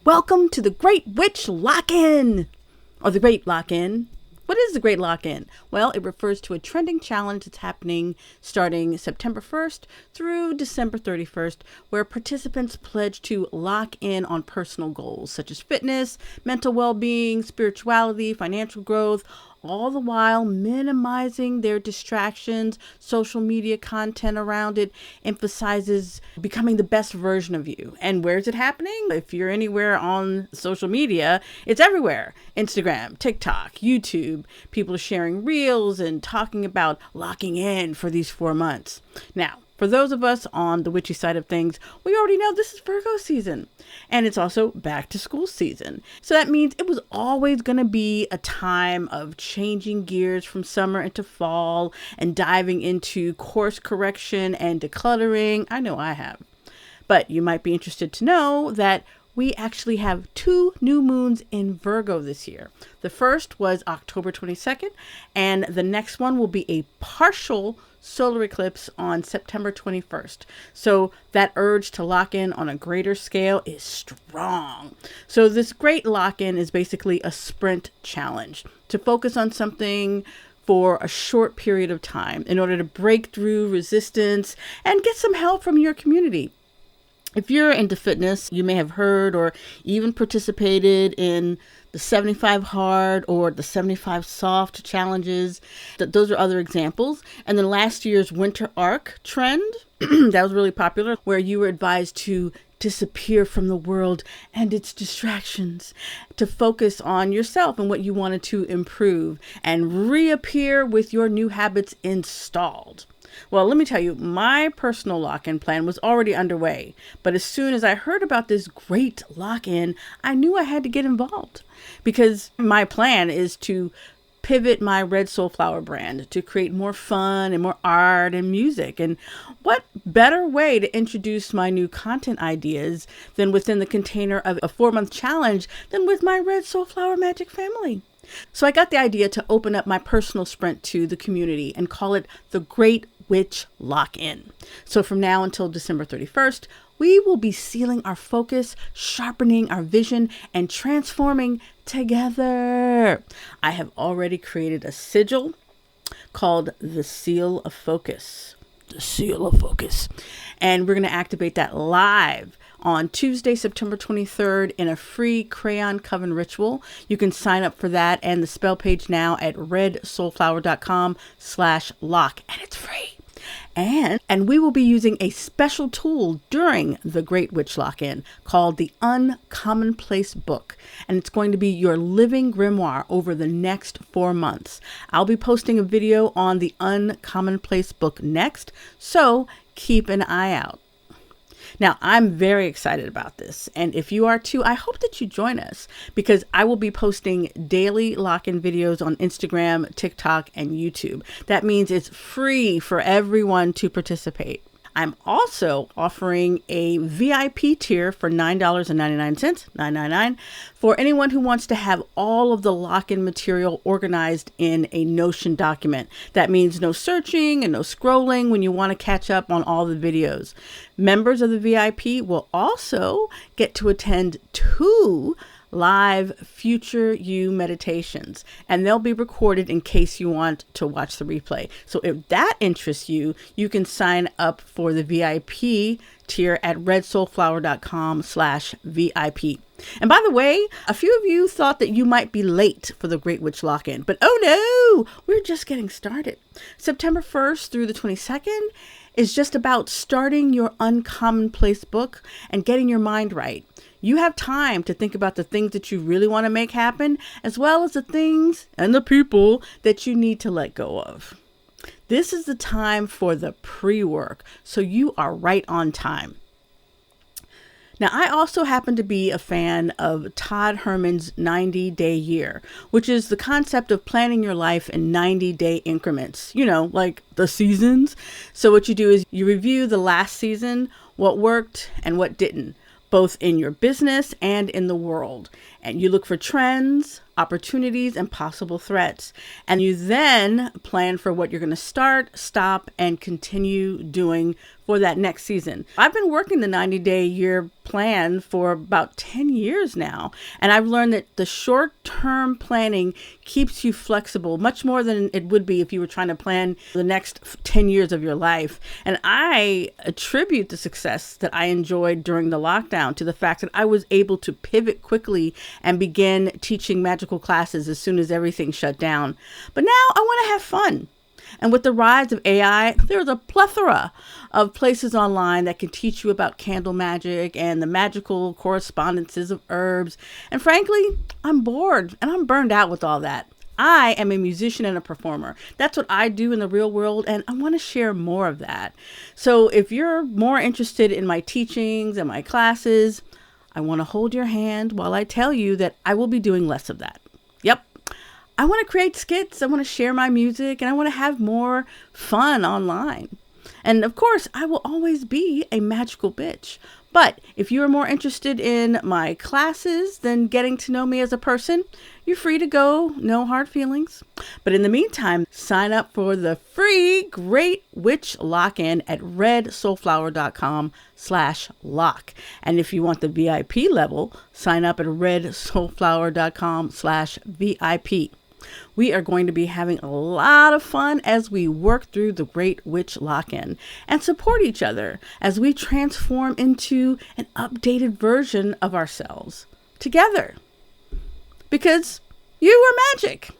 Welcome to the Great Witch Lock-In, or the Great Lock-In. What is the Great Lock-In? Well, it refers to a trending challenge that's happening starting September 1st through December 31st, where participants pledge to lock in on personal goals such as fitness, mental well-being, spirituality, financial growth, all the while minimizing their distractions. Social media content around it emphasizes becoming the best version of you. And where's it happening? If you're anywhere on social media, it's everywhere. Instagram, TikTok, YouTube. People are sharing reels and talking about locking in for these 4 months. Now, for those of us on the witchy side of things, we already know this is Virgo season. And it's also back to school season. So that means it was always going to be a time of changing gears from summer into fall and diving into course correction and decluttering. I know I have. But you might be interested to know that we actually have 2 new moons in Virgo this year. The first was October 22nd, and the next one will be a partial solar eclipse on September 21st. So that urge to lock in on a greater scale is strong. So this great lock-in is basically a sprint challenge to focus on something for a short period of time in order to break through resistance and get some help from your community. If you're into fitness, you may have heard or even participated in the 75 hard or the 75 soft challenges. Those are other examples. And then last year's winter arc trend, that was really popular, where you were advised to disappear from the world and its distractions, to focus on yourself and what you wanted to improve and reappear with your new habits installed. Well, let me tell you, my personal lock-in plan was already underway. But as soon as I heard about this great lock-in, I knew I had to get involved. Because my plan is to pivot my Red Soulflower brand to create more fun and more art and music. And what better way to introduce my new content ideas than within the container of a 4-month challenge than with my Red Soulflower Magic family? So I got the idea to open up my personal sprint to the community and call it the Great Witch Lock-In. So from now until December 31st, we will be sealing our focus, sharpening our vision, and transforming together. I have already created a sigil called the Seal of Focus. The Seal of Focus. And we're going to activate that live on Tuesday, September 23rd in a free crayon coven ritual. You can sign up for that and the spell page now at redsoulflower.com/lock, and it's free. And we will be using a special tool during the Great Witch Lock-In called the Uncommonplace Book. And it's going to be your living grimoire over the next 4 months. I'll be posting a video on the Uncommonplace Book next, so keep an eye out. Now, I'm very excited about this. And if you are too, I hope that you join us because I will be posting daily lock-in videos on Instagram, TikTok, and YouTube. That means it's free for everyone to participate. I'm also offering a VIP tier for $9.99, $9.99, for anyone who wants to have all of the lock-in material organized in a Notion document. That means no searching and no scrolling when you want to catch up on all the videos. Members of the VIP will also get to attend 2 live future you meditations, and they'll be recorded in case you want to watch the replay. So if that interests you, you can sign up for the VIP tier at redsoulflower.com/VIP. And by the way, a few of you thought that you might be late for the Great Witch Lock-In, but oh no, we're just getting started. September 1st through the 22nd is just about starting your Uncommonplace book and getting your mind right. You have time to think about the things that you really want to make happen, as well as the things and the people that you need to let go of. This is the time for the pre-work, so you are right on time. Now, I also happen to be a fan of Todd Herman's 90-day year, which is the concept of planning your life in 90-day increments, like the seasons. So what you do is you review the last season, what worked and what didn't, both in your business and in the world. And you look for trends, opportunities, and possible threats. And you then plan for what you're going to start, stop, and continue doing for that next season. I've been working the 90-day year plan for about 10 years now, and I've learned that the short-term planning keeps you flexible much more than it would be if you were trying to plan the next 10 years of your life. And I attribute the success that I enjoyed during the lockdown to the fact that I was able to pivot quickly and begin teaching magical classes as soon as everything shut down. But now I want to have fun. And with the rise of AI, there's a plethora of places online that can teach you about candle magic and the magical correspondences of herbs. And frankly, I'm bored and I'm burned out with all that. I am a musician and a performer. That's what I do in the real world, and I want to share more of that. So if you're more interested in my teachings and my classes, I want to hold your hand while I tell you that I will be doing less of that. Yep. I want to create skits, I want to share my music, and I want to have more fun online. And of course, I will always be a magical bitch. But if you are more interested in my classes than getting to know me as a person, you're free to go, no hard feelings. But in the meantime, sign up for the free Great Witch Lock-In at redsoulflower.com/lock. And if you want the VIP level, sign up at redsoulflower.com/VIP. We are going to be having a lot of fun as we work through the Great Witch Lock-In and support each other as we transform into an updated version of ourselves together. Because you are magic.